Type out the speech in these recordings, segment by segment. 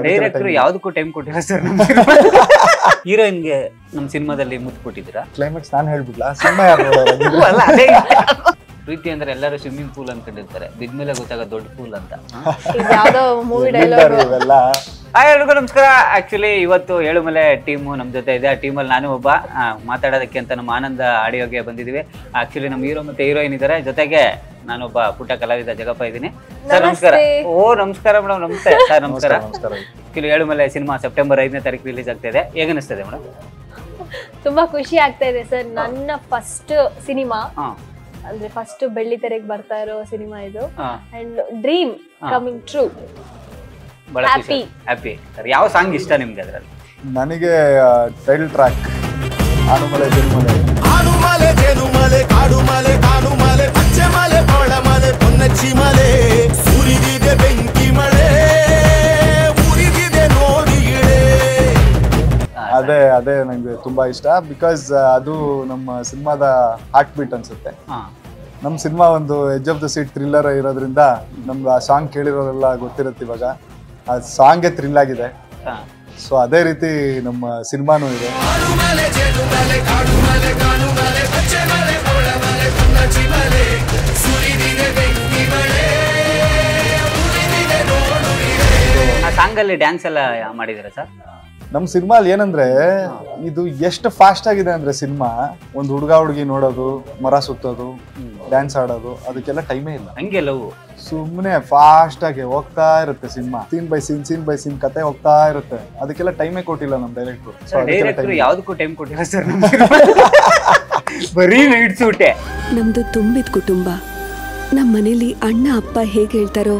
Director ಯಾವ್ದಕ್ಕೂ time ಕೊಟ್ಟಿಲ್ಲ sir. ಹೀರೋಯಿನ್ಗೆ ನಮ್ ಸಿನಿಮಾದಲ್ಲಿ ಮುತ್ತು ಕೊಟ್ಟಿದ್ದೀರಾ? ಕ್ಲೈಮ್ಯಾಕ್ಸ್ ನಾನು ಹೇಳ್ಬಿಡ್ಲಾ? ಸಿನಿಮಾ ಯಾರು ನೋಡೋರು? ಪ್ರೀತಿ ಅಂದ್ರೆ ಎಲ್ಲರೂ ಸ್ವಿಮ್ಮಿಂಗ್ ಪೂಲ್ ಅನ್ಕೊಂಡಿರ್ತಾರೆ, ಬಿದ್ಮೇಲೆ ಗೊತ್ತಾಗ ದೊಡ್ಡ ಪೂಲ್ ಅಂತ. ಯಾವ್ದೋ ಮೂವಿ ಡೈಲಾಗ್ ಇವೆಲ್ಲ. ಹಾಯ್ ಎಲ್ರಿಗೂ ನಮಸ್ಕಾರ. ಆಕ್ಚುಲಿ ಇವತ್ತು ಏಳುಮಲೆ ಟೀಮು ನಮ್ ಜೊತೆ ಇದೆ. ಆ ಟೀಮಲ್ಲಿ ನಾನು ಒಬ್ಬ ಮಾತಾಡೋದಕ್ಕೆ ಅಂತ ನಮ್ಮ ಆನಂದ ಆಡಿಯೋಗೆ ಬಂದಿದೀವಿ. ಆಕ್ಚುಲಿ ನಮ್ಮ ಹೀರೋ ಮತ್ತೆ ಹೀರೋಯಿನ್ ಇದಾರೆ, ಜೊತೆಗೆ ನಾನೊಬ್ಬ ಪುಟ್ಟ ಕಲಾವಿದ ಜಗಪ್ಪ ಇದ್ದೀನಿ. ಸರ್ ನಮಸ್ಕಾರ. ಓ ನಮಸ್ಕಾರ ಮೇಡಮ್. ನಮಸ್ತೆ ಸರ್. ನಮಸ್ಕಾರ. ಆಕ್ಚುಲಿ ಏಳುಮಲೆ ಸಿನಿಮಾ ಸೆಪ್ಟೆಂಬರ್ 5ನೇ ತಾರೀಕು ರಿಲೀಸ್ ಆಗ್ತಾ ಇದೆ. ಹೇಗನಿಸ್ತದೆ ಮೇಡಮ್? ತುಂಬಾ ಖುಷಿ ಆಗ್ತಾ ಇದೆ ಸರ್. ನನ್ನ ಫಸ್ಟ್ ಸಿನಿಮಾ ಅಂದ್ರೆ ಫಸ್ಟ್ ಬೆಳ್ಳಿ ತೆರೆಗೆ ಬರ್ತಾ ಇರೋ ಸಿನಿಮಾ ಇದು. And dream coming true. Happy. ಯಾವ ಸಾಂಗ್ ಇಷ್ಟ ನಿಮ್ಗೆ ಅದ್ರಲ್ಲಿ? ನನಗೆ ಟೈಟಲ್ ಟ್ರ್ಯಾಕ್ ಆನುಮಲೆ ಜನುಮಲೆ. ಆನುಮಲೆ ಜನುಮಲೆ ಕಾಡುಮಲೆ ಕಾನುಮಲೆ ಪಚ್ಚೆ ಮಲೆ ಪೊಳಮಲೆ ಪೊನ್ನಚ್ಚಿ ಮಲೆ ಸುರಿದಿದೆ ಬೆಂಕಿ ಮಳೆ ಉರಿದಿದೆ ನೋಡಿ ಇಳೆ. ಅದೇ ನಂಗೆ ತುಂಬಾ ಇಷ್ಟ. ಬಿಕಾಸ್ ಅದು ನಮ್ಮ ಸಿನಿಮಾದ ಹಾರ್ಟ್ ಬೀಟ್ ಅನ್ಸುತ್ತೆ. ನಮ್ಮ ಸಿನಿಮಾ ಒಂದು edge of the seat thriller ಇರೋದ್ರಿಂದ ನಮ್ಗೆ ಆ ಸಾಂಗ್ ಕೇಳಿರೋರೆಲ್ಲ ಗೊತ್ತಿರುತ್ತೆ. ಇವಾಗ ಆ ಸಾಂಗ್ಗೆ ಥ್ರಿಲ್ ಆಗಿದೆ. ಸೊ ಅದೇ ರೀತಿ ನಮ್ಮ ಸಿನಿಮಾನೂ ಇದೆ. ಆ ಸಾಂಗ್ ಅಲ್ಲಿ ಡ್ಯಾನ್ಸ್ ಎಲ್ಲ ಮಾಡಿದಾರೆ ಸರ್? ನಮ್ಮ ಸಿನಿಮಾಲಿ ಏನಂದ್ರೆ ಇದು ಎಷ್ಟು ಫಾಸ್ಟ್ ಆಗಿದೆ ಅಂದ್ರೆ ಸಿನಿಮಾ, ಒಂದು ಹುಡುಗ ಹುಡುಗಿ ನೋಡೋದು, ಮರ ಸುತ್ತೋದು, ಡ್ಯಾನ್ಸ್ ಆಡೋದು, ಅದಕ್ಕೆಲ್ಲ ಟೈಮೇ ಇಲ್ಲ. ಹಂಗೆ ಲವ್ ಸುಮ್ಮನೆ ಫಾಸ್ಟ್ ಆಗಿ ಹೋಗ್ತಾ ಇರುತ್ತೆ ಸಿನಿಮಾ. ಸೀನ್ ಬೈ ಸೀನ್ ಕತೆ ಹೋಗ್ತಾ ಇರುತ್ತೆ. ಅದಕ್ಕೆಲ್ಲ ಟೈಮೇ ಕೊಟ್ಟಿಲ್ಲ ನಮ್ಮ ಡೈರೆಕ್ಟರ್. ಯಾವ್ದಕ್ಕೂ ಟೈಮ್ ಕೊಟ್ಟಿಲ್ಲ ಸರ್. ಬರೀ ನೈಟ್ ಸೂಟೆ. ನಮ್ದು ತುಂಬಿದ ಕುಟುಂಬ. ನಮ್ಮ ಮನೇಲಿ ಅಣ್ಣ ಅಪ್ಪ ಹೇಗೆ ಹೇಳ್ತಾರೋ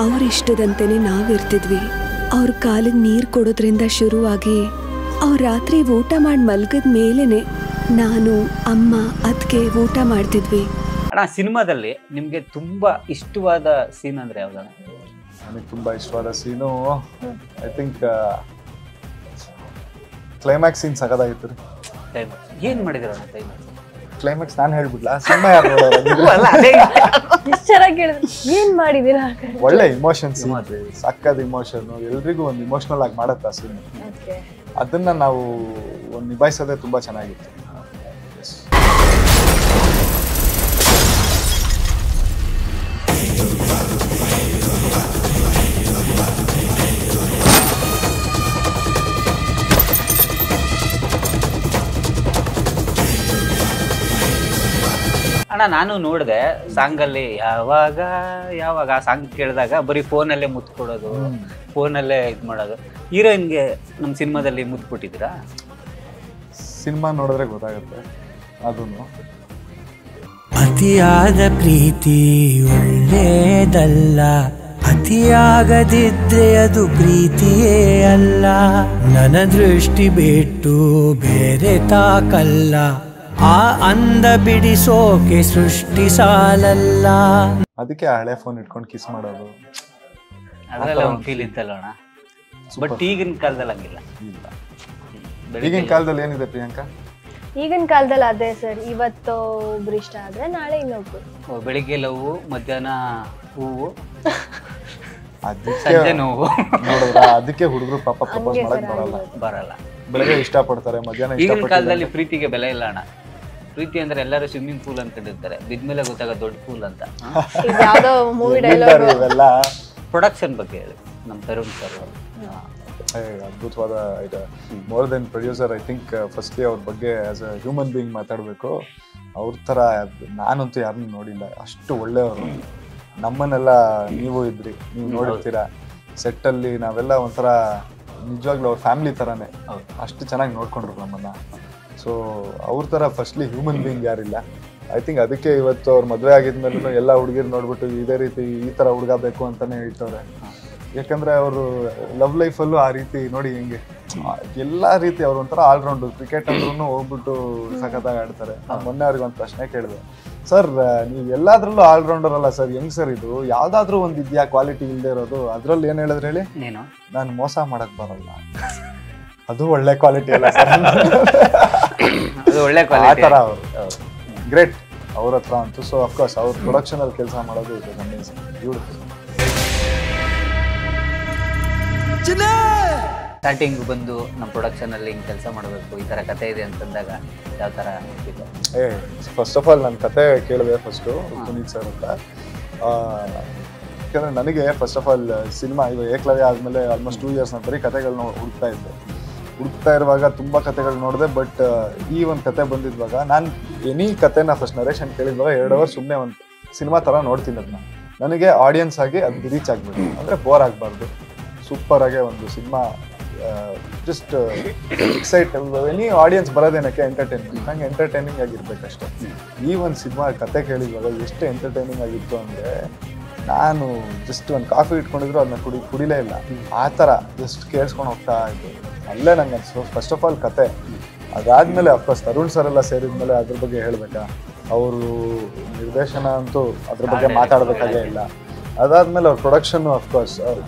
ಅವ್ರ ಇಷ್ಟದಂತೆನೆ ನಾವಿರ್ತಿದ್ವಿ. ಅವ್ರ ಕಾಲಿಗೆ ನೀರು ಕೊಡೋದ್ರಿಂದ ಶುರುವಾಗಿ ಅವ್ರ ರಾತ್ರಿ ಊಟ ಮಾಡಿ ಮಲ್ಗದ ಮೇಲೇನೆ ನಾನು ಅಮ್ಮ ಅದಕ್ಕೆ ಊಟ ಮಾಡ್ತಿದ್ವಿ. ಅಣ್ಣ, ಸಿನಿಮಾದಲ್ಲಿ ನಿಮ್ಗೆ ತುಂಬಾ ಇಷ್ಟವಾದ ಸೀನ್ ಅಂದ್ರೆ ಯಾವ್ದು? ನನಗೆ ತುಂಬಾ ಇಷ್ಟವಾದ ಸೀನು ಐ ಥಿಂಕ್ ಕ್ಲೈಮ್ಯಾಕ್ಸ್ ಸೀನ್ ಸಖತ್ತಾಗಿತ್ತು ರೀ. ಏನ್ ಮಾಡಿದಿರ ಕ್ಲೈಮ್ಯಾಕ್ಸ್ ನಾನು ಹೇಳ್ಬಿಡ್ಲಾ? ಸಿನಿಮಾ ಯಾರು ನೋಡೋರು? ಏನ್ ಮಾಡಿದೀರಾ? ಒಳ್ಳೆ ಇಮೋಷನ್ಸ್, ಸಕ್ಕದ ಇಮೋಷನ್, ಎಲ್ರಿಗೂ ಒಂದು ಇಮೋಷನಲ್ ಆಗಿ ಮಾಡತ್ತ ಆ ಸೀನ್. ಅದನ್ನ ನಾವು ಒಂದು ನಿಭಾಯಿಸೋದೇ ತುಂಬಾ ಚೆನ್ನಾಗಿತ್ತು. ಅಣ್ಣ, ನಾನು ನೋಡಿದೆ ಸಾಂಗ್ ಅಲ್ಲಿ ಯಾವಾಗ ಆ ಸಾಂಗ್ ಕೇಳಿದಾಗ ಬರೀ ಫೋನಲ್ಲೇ ಮುತ್ತು ಕೊಡೋದು, ಫೋನಲ್ಲೇ ಇದು ಮಾಡೋದು. ಹೀರೋಯಿನ್ಗೆ ನಮ್ಮ ಸಿನಿಮಾದಲ್ಲಿ ಮುತ್ತು ಕೊಟ್ಟಿದ್ದೀರಾ? ಸಿನಿಮಾ ನೋಡಿದ್ರೆ ಗೊತ್ತಾಗುತ್ತೆ. ಅದನ್ನು ಅತಿಯಾದ ಪ್ರೀತಿ ಒಳ್ಳೆಯದಲ್ಲ, ಅತಿಯಾಗದಿದ್ರೆ ಅದು ಪ್ರೀತಿಯೇ ಅಲ್ಲ. ನನ್ನ ದೃಷ್ಟಿ ಬಿಟ್ಟು ಬೇರೆ ತಾಕಲ್ಲ, ಆ ಅಂದ ಬಿಡಿಸೋಕೆ ಸೃಷ್ಟಿ ಸಾಲಲ್ಲ. ಅದಕ್ಕೆ ಹಳೆ ಫೋನ್ ಇಟ್ಕೊಂಡು ಕಿಸ್ ಮಾಡೋದು, ಅದೆಲ್ಲ ಒಂದು ಫೀಲ್ ಇತ್ತಲ್ಲ ಅಣ್ಣ. ಬಟ್ ಈಗಿನ ಕಾಲದಲ್ಲಿ ಹಂಗಿಲ್ಲ. ಈಗಿನ ಕಾಲದಲ್ಲಿ ಏನಿದೆ ಪ್ರಿಯಾಂಕಾ? ಈಗಿನ ಕಾಲದಲ್ಲಿ ಅದೇ ಸರ್, ಇವತ್ತು ಒಬ್ರು ಇಷ್ಟ ಆದ್ರೆ ನಾಳೆ ಇನ್ನೊಬ್ರು. ಬೆಳಿಗ್ಗೆ ಲವ್, ಮಧ್ಯಾಹ್ನ ಹೂವು, ಅದಕ್ಕೆ ನೋವು ನೋಡಿದ್ರ. ಅದಕ್ಕೆ ಹುಡುಗರು ಪಾಪ ಪ್ರಪೋಸ್ ಮಾಡಕ್ ಬರಲ್ಲ. ಬೆಳಗ್ಗೆ ಇಷ್ಟಪಡ್ತಾರೆ, ಮಧ್ಯಾಹ್ನ ಈಗಿನ ಕಾಲದಲ್ಲಿ ಪ್ರೀತಿಗೆ ಬೆಲೆ ಇಲ್ಲ ಅಣ್ಣ. ಪ್ರೀತಿ ಅಂದ್ರೆ ಎಲ್ಲರೂ ಸ್ವಿಮ್ಮಿಂಗ್ ಪೂಲ್ ಅನ್ಕೊಂಡಿರ್ತಾರೆ, ಬಿದ್ಮೇಲೆ ಗೊತ್ತಾಗ ದೊಡ್ಡ ಪೂಲ್ ಅಂತ. ಯಾವ್ದೋ ಮೂವಿ ಡೈಲಾಗ್. ಇವೆಲ್ಲ ಪ್ರೊಡಕ್ಷನ್ ಬಗ್ಗೆ ಹೇಳಿ ನಮ್ಮ ತರುಣ್ ಸರ್. ಅದ್ಭುತವಾದ ಇದು. More than producer, I think firstly ಅವ್ರ ಬಗ್ಗೆ ಆಸ್ ಅ ಹ್ಯೂಮನ್ ಬೀಯಿಂಗ್ ಮಾತಾಡಬೇಕು. ಅವ್ರ ಥರ ನಾನಂತೂ ಯಾರನ್ನೂ ನೋಡಿಲ್ಲ. ಅಷ್ಟು ಒಳ್ಳೆಯವರು. ನಮ್ಮನ್ನೆಲ್ಲ ನೀವು ಇದ್ರಿ, ನೀವು ನೋಡಿರ್ತೀರ ಸೆಟ್ಟಲ್ಲಿ. ನಾವೆಲ್ಲ ಒಂಥರ ನಿಜವಾಗ್ಲೂ ಅವ್ರ ಫ್ಯಾಮಿಲಿ ಥರನೇ. ಅಷ್ಟು ಚೆನ್ನಾಗಿ ನೋಡ್ಕೊಂಡ್ರು ನಮ್ಮನ್ನು. ಸೊ ಅವ್ರ ಥರ ಫಸ್ಟ್ಲಿ ಹ್ಯೂಮನ್ ಬೀಯಿಂಗ್ ಯಾರಿಲ್ಲ. ಐ ಥಿಂಕ್ ಅದಕ್ಕೆ ಇವತ್ತು ಅವ್ರು ಮದುವೆ ಆಗಿದ್ಮೇಲೂ ಎಲ್ಲ ಹುಡುಗಿರು ನೋಡ್ಬಿಟ್ಟು ಇದೇ ರೀತಿ ಈ ಥರ ಹುಡುಗ ಬೇಕು ಅಂತಲೇ ಹೇಳ್ತವ್ರೆ. ಯಾಕಂದರೆ ಅವರು ಲವ್ ಲೈಫಲ್ಲೂ ಆ ರೀತಿ ನೋಡಿ ಹೆಂಗೆ ಎಲ್ಲ ರೀತಿ ಅವ್ರು ಒಂಥರ ಆಲ್ರೌಂಡು. ಕ್ರಿಕೆಟ್ ಅಂದ್ರೂ ಹೋಗ್ಬಿಟ್ಟು ಸಖತ್ತಾಗಿ ಆಡ್ತಾರೆ. ನಾನು ಮೊನ್ನೆ ಅವ್ರಿಗೆ ಒಂದು ಪ್ರಶ್ನೆ ಕೇಳಿದೆ, ಸರ್ ನೀವು ಎಲ್ಲಾದ್ರಲ್ಲೂ ಆಲ್ರೌಂಡರ್ ಅಲ್ಲ ಸರ್, ಹೆಂಗ್ ಸರ್ ಇದು? ಯಾವ್ದಾದ್ರೂ ಒಂದು ಇದೆಯಾ ಕ್ವಾಲಿಟಿ ಇಲ್ಲದೆ ಇರೋದು? ಅದ್ರಲ್ಲಿ ಏನು ಹೇಳಿದ್ರೆ ಹೇಳಿ, ನಾನು ಮೋಸ ಮಾಡಕ್ ಬರಲ್ಲ. ಅದು ಒಳ್ಳೆ ಕ್ವಾಲಿಟಿ ಅಲ್ಲ ಸರ್. ಆ ಥರ ಅವರು ಗ್ರೇಟ್ ಅವ್ರ ಹತ್ರ ಅಂತೂ. ಸೊ ಅಫ್ಕೋರ್ಸ್ ಅವ್ರ ಪ್ರೊಡಕ್ಷನ್ ಅಲ್ಲಿ ಕೆಲಸ ಮಾಡೋದು ಬ್ಯೂಟಿಫುಲ್. ಸ್ಟಾರ್ಟಿಂಗ್ ಬಂದು ನಮ್ಮ ಪ್ರೊಡಕ್ಷನಲ್ಲಿ ಹಿಂಗೆ ಕೆಲಸ ಮಾಡಬೇಕು ಈ ಥರ ಕತೆ ಇದೆ ಅಂತಂದಾಗ ಯಾವ ಥರ ಇದೆ? ಫಸ್ಟ್ ಆಫ್ ಆಲ್ ನನ್ನ ಕತೆ ಕೇಳಿದೆ ಫಸ್ಟು ಪುನೀತ್ ಸರ್ ಅಂತ. ಯಾಕಂದರೆ ನನಗೆ ಫಸ್ಟ್ ಆಫ್ ಆಲ್ ಸಿನಿಮಾ ಇವಾಗ ಏಕಲವ್ಯ ಆದಮೇಲೆ ಆಲ್ಮೋಸ್ಟ್ 2 years ನಾನು ಬರೀ ಕತೆಗಳನ್ನ ಹುಡುಕ್ತಾ ಇರುವಾಗ ತುಂಬ ಕತೆಗಳು ನೋಡಿದೆ. ಬಟ್ ಈ ಒಂದು ಕತೆ ಬಂದಿದ್ವಾಗ ನಾನು ಎನಿ ಕತೆನ ಫಸ್ಟ್ ನರೇಶನ್ ಕೇಳಿದ್ವಾಗ 2 hours ಸುಮ್ಮನೆ ಒಂದು ಸಿನಿಮಾ ಥರ ನೋಡ್ತೀನಿ ಅದನ್ನ. ನನಗೆ ಆಡಿಯನ್ಸ್ ಆಗಿ ಅದು ರೀಚ್ ಆಗಬೇಕು, ಅಂದರೆ ಬೋರ್ ಆಗಬಾರ್ದು, ಸೂಪರಾಗೆ ಒಂದು ಸಿನಿಮಾ ಜಸ್ಟ್ ಎಕ್ಸೈಟ್ ಎನಿ ಆಡಿಯನ್ಸ್ ಬರೋದೇನಕ್ಕೆ ಎಂಟರ್ಟೈನ್ಮೆಂಟ್, ನಂಗೆ ಎಂಟರ್ಟೈನಿಂಗ್ ಆಗಿರ್ಬೇಕಷ್ಟೆ. ಈ ಒಂದು ಸಿನಿಮಾ ಕತೆ ಕೇಳಿದ್ವಾಗ ಎಷ್ಟು ಎಂಟರ್ಟೈನಿಂಗ್ ಆಗಿತ್ತು ಅಂದರೆ ನಾನು ಜಸ್ಟ್ ಒಂದು ಕಾಫಿ ಇಟ್ಕೊಂಡಿದ್ರು ಅದನ್ನ ಕುಡಿಲೇ ಇಲ್ಲ, ಆ ಥರ ಜಸ್ಟ್ ಕೇಳಿಸ್ಕೊಂಡು ಹೋಗ್ತಾ ಇದ್ದೆ. ಅಲ್ಲೇ ನಂಗೆ ಅನ್ಸು ಫಸ್ಟ್ ಆಫ್ ಆಲ್ ಕತೆ. ಅದಾದಮೇಲೆ ಅಫ್ಕೋರ್ಸ್ ತರುಣ್ ಸರ್ ಎಲ್ಲ ಸೇರಿದ್ಮೇಲೆ ಅದ್ರ ಬಗ್ಗೆ ಹೇಳಬೇಕಾ, ಅವರು ನಿರ್ದೇಶನ ಅಂತೂ ಅದ್ರ ಬಗ್ಗೆ ಮಾತಾಡಬೇಕಾಗೇ ಇಲ್ಲ. ಅದಾದಮೇಲೆ ಅವ್ರ ಪ್ರೊಡಕ್ಷನ್ನು ಅಫ್ಕೋರ್ಸ್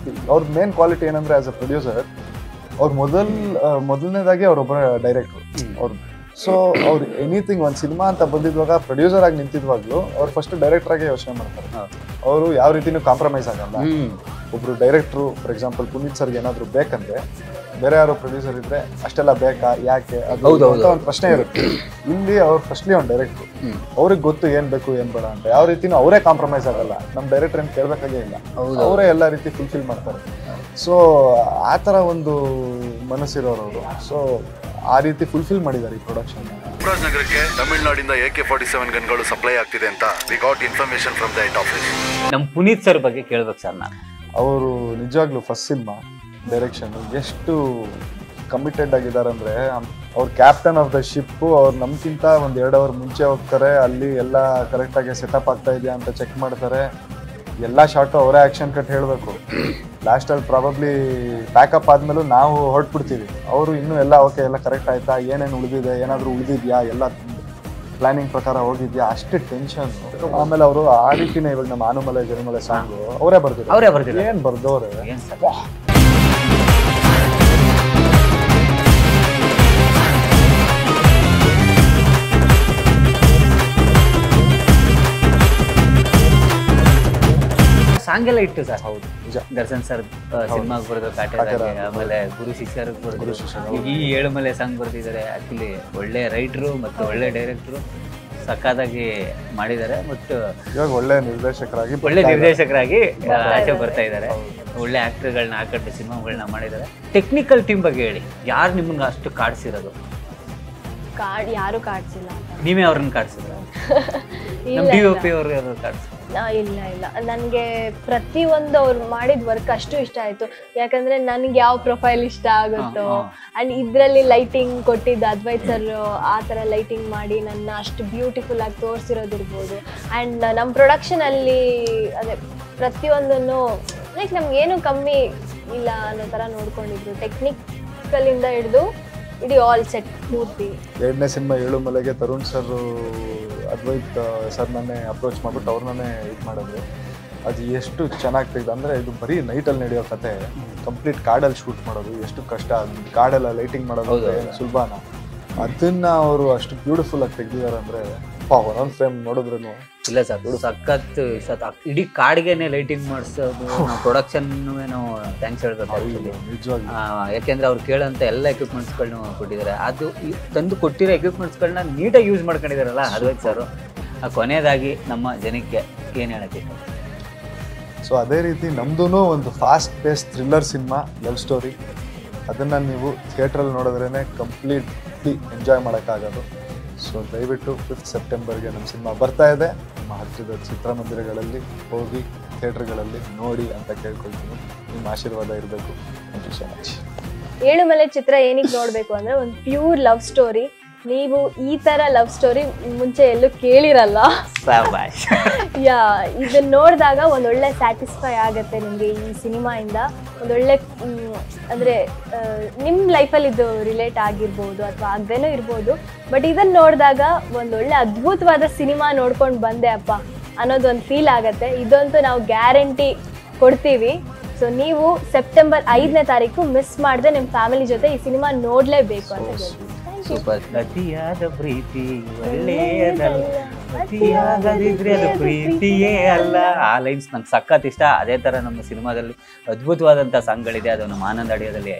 ಅವ್ರ ಮೇನ್ ಕ್ವಾಲಿಟಿ ಏನಂದರೆ ಆ್ಯಸ್ ಅ ಪ್ರೊಡ್ಯೂಸರ್ ಅವ್ರು ಮೊದಲನೇದಾಗಿ ಅವರೊಬ್ಬರ ಡೈರೆಕ್ಟ್ರು ಅವ್ರು. ಸೊ ಅವ್ರು ಎನಿಥಿಂಗ್ ಒಂದು ಸಿನಿಮಾ ಅಂತ ಬಂದಿದ್ವಾಗ ಪ್ರೊಡ್ಯೂಸರ್ ಆಗಿ ನಿಂತಿದ್ವಾಗ್ಲೂ ಅವ್ರು ಫಸ್ಟ್ ಡೈರೆಕ್ಟರ್ ಆಗಿ ಯೋಚನೆ ಮಾಡ್ತಾರೆ. ಅವರು ಯಾವ ರೀತಿನೂ ಕಾಂಪ್ರಮೈಸ್ ಆಗಲ್ಲ. ಒಬ್ರು ಡೈರೆಕ್ಟ್ರು ಫಾರ್ ಎಕ್ಸಾಂಪಲ್ ಪುನೀತ್ ಸರ್ಗೆ ಏನಾದರೂ ಬೇಕಂದ್ರೆ ಬೇರೆ ಯಾರೋ ಪ್ರೊಡ್ಯೂಸರ್ ಇದ್ರೆ ಅಷ್ಟೆಲ್ಲ ಬೇಕಾ, ಯಾಕೆ ಅದು ಅಂತ ಒಂದು ಪ್ರಶ್ನೆ ಇರುತ್ತೆ. ಇಲ್ಲಿ ಅವ್ರು ಫಸ್ಟ್ಲಿ ಒಂದು ಡೈರೆಕ್ಟ್ರು, ಅವ್ರಿಗೆ ಗೊತ್ತು ಏನ್ ಬೇಕು ಏನ್ ಬೇಡ ಅಂತ. ಯಾವ ರೀತಿನೂ ಅವರೇ ಕಾಂಪ್ರಮೈಸ್ ಆಗಲ್ಲ, ನಮ್ಮ ಡೈರೆಕ್ಟರ್ ಏನು ಕೇಳಬೇಕಾಗೇ ಇಲ್ಲ, ಅವರೇ ಎಲ್ಲ ರೀತಿ ಫುಲ್ಫಿಲ್ ಮಾಡ್ತಾರೆ. ಸೊ ಆ ಥರ ಒಂದು ಮನಸ್ಸಿರೋರು ಅವರು. ಸೊ ಆ ರೀತಿ ಫುಲ್ಫಿಲ್ ಮಾಡಿದ್ದಾರೆ ಈ ಪ್ರೊಡಕ್ಷನ್. ನಗರಕ್ಕೆ ತಮಿಳುನಾಡಿಂದ AK-47 ಗನ್ಗಳು ಸಪ್ಲೈ ಆಗ್ತಿದೆ ಅಂತ we got information from the head office. ನಮ್ಮ ಪುನೀತ್ ಸರ್ ಬಗ್ಗೆ ಕೇಳ್ಬೇಕು ಸರ್ ನಾನು. ಅವರು ನಿಜವಾಗ್ಲೂ ಫಸ್ಟ್ ಸಿನಿಮಾ ಡೈರೆಕ್ಷನ್ ಎಷ್ಟು ಕಮಿಟೆಡ್ ಆಗಿದ್ದಾರೆ ಅಂದರೆ ಅವ್ರ ಕ್ಯಾಪ್ಟನ್ ಆಫ್ ದ ಶಿಪ್ಪು ಅವ್ರು ನಮ್ಗಿಂತ ಒಂದು 2 hour ಮುಂಚೆ ಹೋಗ್ತಾರೆ, ಅಲ್ಲಿ ಎಲ್ಲ ಕರೆಕ್ಟಾಗಿ ಸೆಟಪ್ ಆಗ್ತಾ ಇದೆಯಾ ಅಂತ ಚೆಕ್ ಮಾಡ್ತಾರೆ. ಎಲ್ಲ ಶಾರ್ಟು ಅವರೇ ಆ್ಯಕ್ಷನ್ ಕಟ್ ಹೇಳಬೇಕು. ಲಾಸ್ಟಲ್ಲಿ ಪ್ರಾಬಬ್ಲಿ ಪ್ಯಾಕಪ್ ಆದಮೇಲೂ ನಾವು ಹೊರಟ್ಬಿಡ್ತೀವಿ, ಅವರು ಇನ್ನೂ ಎಲ್ಲ ಓಕೆ ಎಲ್ಲ ಕರೆಕ್ಟ್ ಆಯಿತಾ, ಏನೇನು ಉಳಿದಿದೆ, ಏನಾದರೂ ಉಳಿದಿದೆಯಾ, ಎಲ್ಲ ಪ್ಲಾನಿಂಗ್ ಪ್ರಕಾರ ಹೋಗಿದ್ಯಾ, ಅಷ್ಟು ಟೆನ್ಷನ್. ಆಮೇಲೆ ಅವರು ಆ ರೀತಿನೇ ಇವಾಗ ನಮ್ಮ ಆನುಮಲೆ ಜನಮಲೆ ಸಾಂಗು ಅವರೇ ಬರ್ದಿದ್ರು. ಏನು ಬರ್ದವ್ರೆ ಸಾಂಗ್ ಎಲ್ಲ ಇಟ್ಟು ಸರ್. ಹೌದು ನಿಜ. ದರ್ಶನ್ ಸರ್ ಸಿನಿಮಾಗೆ ಬರೆದ್ರು ಕಾಟೇರಾಗೆ, ಆಮೇಲೆ ಗುರು ಶಿಷ್ಯರಿಗೆ ಬರೆದ್ರು, ಈ ಏಳುಮಲೆ ಸಾಂಗ್ ಬರ್ತಿದ್ದಾರೆ. ಆಕ್ಚುಲಿ ಒಳ್ಳೆ ರೈಟ್ರು ಮತ್ತು ಒಳ್ಳೆ ಡೈರೆಕ್ಟ್ರು, ಸಕ್ಕತ್ತಾಗಿ ಮಾಡಿದ್ದಾರೆ. ಬಟ್ ಇವಾಗ ಒಳ್ಳೆ ನಿರ್ದೇಶಕರಾಗಿ ಆಚೆ ಬರ್ತಾ ಇದ್ದಾರೆ. ಒಳ್ಳೆ ಆಕ್ಟರ್ಗಳನ್ನ ಹಾಕೊಂಡು ಸಿನಿಮಾಗಳನ್ನ ಮಾಡಿದ್ದಾರೆ. ಟೆಕ್ನಿಕಲ್ ಟೀಮ್ ಬಗ್ಗೆ ಹೇಳಿ, ಯಾರು ನಿಮ್ಮನ್ನ ಅಷ್ಟು ಕಾಡ್ಸಿರೋದು? ಯಾರು ಕಾಡ್ಸಿಲ್ಲ. ನೀವೇ ಅವ್ರನ್ನ ಕಾಡ್ಸಿದ್ರ? DOP ಅವರು ಯಾರು ಕಾಡ್ಸಿದ್ರು? ಇಲ್ಲ ನನಗೆ ಪ್ರತಿಯೊಂದು ಅವ್ರು ಮಾಡಿದ ವರ್ಕ್ ಅಷ್ಟು ಇಷ್ಟ ಆಯ್ತು. ಯಾಕಂದ್ರೆ ನನ್ಗೆ ಯಾವ ಪ್ರೊಫೈಲ್ ಇಷ್ಟ ಆಗುತ್ತೋ, ಅಂಡ್ ಇದ್ರಲ್ಲಿ ಲೈಟಿಂಗ್ ಕೊಟ್ಟಿದ್ದು ಅದ್ವೈತ್ ಸರ್ ಆ ಥರ ಲೈಟಿಂಗ್ ಮಾಡಿ ನನ್ನ ಅಷ್ಟು ಬ್ಯೂಟಿಫುಲ್ ಆಗಿ ತೋರಿಸಿರೋದಿರ್ಬೋದು. ಆ್ಯಂಡ್ ನಮ್ಮ ಪ್ರೊಡಕ್ಷನ್ ಅಲ್ಲಿ ಅದೇ ಪ್ರತಿಯೊಂದನ್ನು ಲೈಕ್ ನಮ್ಗೇನು ಕಮ್ಮಿ ಇಲ್ಲ ಅನ್ನೋ ಥರ ನೋಡ್ಕೊಂಡಿದ್ರು. ಟೆಕ್ನಿಕಲಿಂದ ಹಿಡಿದು ಇಡೀ ಆಲ್ ಸೆಟ್ ಪೂರ್ತಿ. 2ನೇ ಸಿನಿಮಾ ಏಳುಮಲೆಗೆ ತರುಣ್ ಸರ್ ಅದ್ವೈತ್ ಸರ್ನೇ ಅಪ್ರೋಚ್ ಮಾಡ್ಬಿಟ್ಟು ಅವ್ರನ್ನೇ ಇದು ಮಾಡಿದ್ರು. ಅದು ಎಷ್ಟು ಚೆನ್ನಾಗಿ ತೆಗೆದು ಅಂದರೆ ಇದು ಬರೀ ನೈಟಲ್ಲಿ ನಡೆಯೋ ಕತೆ, ಕಂಪ್ಲೀಟ್ ಕಾಡಲ್ಲಿ ಶೂಟ್ ಮಾಡೋದು ಎಷ್ಟು ಕಷ್ಟ, ಕಾಡೆಲ್ಲ ಲೈಟಿಂಗ್ ಮಾಡೋದು ಸುಲಭನ, ಅದನ್ನ ಅವರು ಅಷ್ಟು ಬ್ಯೂಟಿಫುಲ್ ಆಗಿ ತೆಗೆದಿದ್ದಾರೆ ಅಂದರೆ ಒಂದೊಂದು ಫ್ರೇಮ್ ನೋಡಿದ್ರು. ಇಲ್ಲ ಸರ್, ಸಖತ್ ಇಡೀ ಕಾಡಿಗೆನೆ ಲೈಟಿಂಗ್ ಮಾಡಿಸೋದು ಪ್ರೊಡಕ್ಷನ್ ನಾವು ಥ್ಯಾಂಕ್ಸ್ ಹೇಳ್ಬೇಕು ನಿಜವಾಗಿ. ಯಾಕೆಂದ್ರೆ ಅವ್ರು ಕೇಳೋಂಥ ಎಲ್ಲ ಎಕ್ವಿಪ್ಮೆಂಟ್ಸ್ಗಳನ್ನ ಕೊಟ್ಟಿದ್ದಾರೆ. ಅದು ತಂದು ಕೊಟ್ಟಿರೋ ಎಕ್ವಿಪ್ಮೆಂಟ್ಸ್ಗಳನ್ನ ನೀಟಾಗಿ ಯೂಸ್ ಮಾಡ್ಕೊಂಡಿದ್ದಾರಲ್ಲ ಅದ್ವೈತ್ ಸರ್. ಕೊನೆಯದಾಗಿ ನಮ್ಮ ಜನಕ್ಕೆ ಏನು ಹೇಳಕ್ಕೆ? ಸೊ ಅದೇ ರೀತಿ ನಮ್ದು ಒಂದು fast phase thriller cinema, love story. ಅದನ್ನು ನೀವು ಥಿಯೇಟ್ರಲ್ಲಿ ನೋಡಿದ್ರೇ ಕಂಪ್ಲೀಟ್ಲಿ ಎಂಜಾಯ್ ಮಾಡೋಕ್ಕಾಗೋದು. ಸೊ ದಯವಿಟ್ಟು 5th ಸೆಪ್ಟೆಂಬರ್ಗೆ ನಮ್ಮ ಸಿನಿಮಾ ಬರ್ತಾ ಇದೆ. ನಿಮ್ಮ ಹತ್ತಿರದ ಚಿತ್ರಮಂದಿರಗಳಲ್ಲಿ ಹೋಗಿ ಥಿಯೇಟ್ರ್ಗಳಲ್ಲಿ ನೋಡಿ ಅಂತ ಕೇಳ್ಕೊಳ್ತೀನಿ. ನಿಮ್ಮ ಆಶೀರ್ವಾದ ಇರಬೇಕು. Thank you so much. Elumale ಚಿತ್ರ ಏನಕ್ಕೆ ನೋಡಬೇಕು ಅಂದರೆ ಒಂದು ಪ್ಯೂರ್ ಲವ್ ಸ್ಟೋರಿ. ನೀವು ಈ ಥರ ಲವ್ ಸ್ಟೋರಿ ಮುಂಚೆ ಎಲ್ಲೂ ಕೇಳಿರಲ್ಲ. ಯಾ, ಇದನ್ನ ನೋಡಿದಾಗ ಒಂದೊಳ್ಳೆ ಸ್ಯಾಟಿಸ್ಫೈ ಆಗುತ್ತೆ ನಿಮಗೆ ಈ ಸಿನಿಮಾಯಿಂದ. ಒಂದೊಳ್ಳೆ ಅಂದರೆ ನಿಮ್ಮ ಲೈಫಲ್ಲಿ ಇದು ರಿಲೇಟ್ ಆಗಿರ್ಬೋದು ಅಥವಾ ಆಗದೇನೂ ಇರ್ಬೋದು. ಬಟ್ ಇದನ್ನು ನೋಡಿದಾಗ ಒಂದೊಳ್ಳೆ ಅದ್ಭುತವಾದ ಸಿನಿಮಾ ನೋಡ್ಕೊಂಡು ಬಂದೆ ಅಪ್ಪ ಅನ್ನೋದೊಂದು ಫೀಲ್ ಆಗುತ್ತೆ. ಇದಂತೂ ನಾವು ಗ್ಯಾರಂಟಿ ಕೊಡ್ತೀವಿ. ಸೊ ನೀವು ಸೆಪ್ಟೆಂಬರ್ 5ನೇ ತಾರೀಕು ಮಿಸ್ ಮಾಡದೆ ನಿಮ್ಮ ಫ್ಯಾಮಿಲಿ ಜೊತೆ ಈ ಸಿನಿಮಾ ನೋಡಲೇಬೇಕು ಅಂತ ಹೇಳ್ತೀನಿ. ಸೂಪರ್. ಅತಿಯಾದ ಪ್ರೀತಿ ಒಳ್ಳೆಯದಲ್ಲ, ಅತಿಯಾಗದಿದ್ರೆ ಅದು ಪ್ರೀತಿಯೇ ಅಲ್ಲ. ಆ ಲೈನ್ಸ್ ನಂಗೆ ಸಖತ್ ಇಷ್ಟ. ಅದೇ ಥರ ನಮ್ಮ ಸಿನಿಮಾದಲ್ಲಿ ಅದ್ಭುತವಾದಂಥ ಸಾಂಗ್ಗಳಿದೆ. ಅದು ನಮ್ಮ ಆನಂದ್ ಆಡಿಯೋದಲ್ಲಿ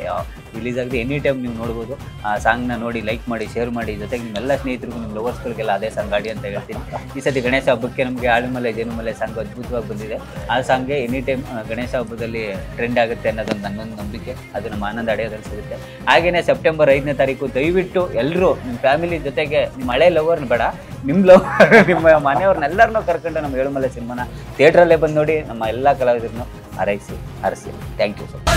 ರಿಲೀಸ್ ಆಗಿದೆ. ಎನಿ ಟೈಮ್ ನೀವು ನೋಡ್ಬೋದು. ಆ ಸಾಂಗ್ನ ನೋಡಿ ಲೈಕ್ ಮಾಡಿ, ಶೇರ್ ಮಾಡಿ. ಜೊತೆಗೆ ನಿಮ್ಮೆಲ್ಲ ಸ್ನೇಹಿತರಿಗೂ, ನಿಮ್ಮ ಲವರ್ಸ್ಗಳಿಗೆಲ್ಲ ಅದೇ ಸಾಂಗ್ ಆಡಿ ಅಂತ ಹೇಳ್ತೀನಿ. ಈ ಸತಿ ಗಣೇಶ ಹಬ್ಬಕ್ಕೆ ನಮಗೆ ಆಳುಮಲೆ ಜೇನುಮಲೆ ಸಾಂಗ್ ಅದ್ಭುತವಾಗಿ ಬಂದಿದೆ. ಆ ಸಾಂಗ್ಗೆ ಎನಿ ಟೈಮ್ ಗಣೇಶ ಹಬ್ಬದಲ್ಲಿ ಟ್ರೆಂಡ್ ಆಗುತ್ತೆ ಅನ್ನೋದೊಂದು ನನ್ನೊಂದು ನಂಬಿಕೆ. ಅದು ನಮ್ಮ ಆನಂದ್ ಆಡಿಯೋದಲ್ಲಿ ಸಿಗುತ್ತೆ. ಹಾಗೆಯೇ ಸೆಪ್ಟೆಂಬರ್ 5ನೇ ತಾರೀಕು ದಯವಿಟ್ಟು ಎಲ್ಲರೂ ನಿಮ್ಮ ಫ್ಯಾಮಿಲಿ ಜೊತೆಗೆ, ನಿಮ್ಮ ಹಳೆ ಲವರ್ನ ಬೇಡ, ನಿಮ್ಮ ಲವರ್, ನಿಮ್ಮ ಮನೆಯವ್ರನ್ನೆಲ್ಲರನ್ನೂ ಕರ್ಕೊಂಡು ನಮ್ಮ ಏಳುಮಲೆ ಸಿನಿಮಾನ ಥಿಯೇಟ್ರಲ್ಲೇ ಬಂದು ನೋಡಿ. ನಮ್ಮ ಎಲ್ಲ ಕಲಾವಿದರನ್ನು ಹರಸಿ. Thank you so much.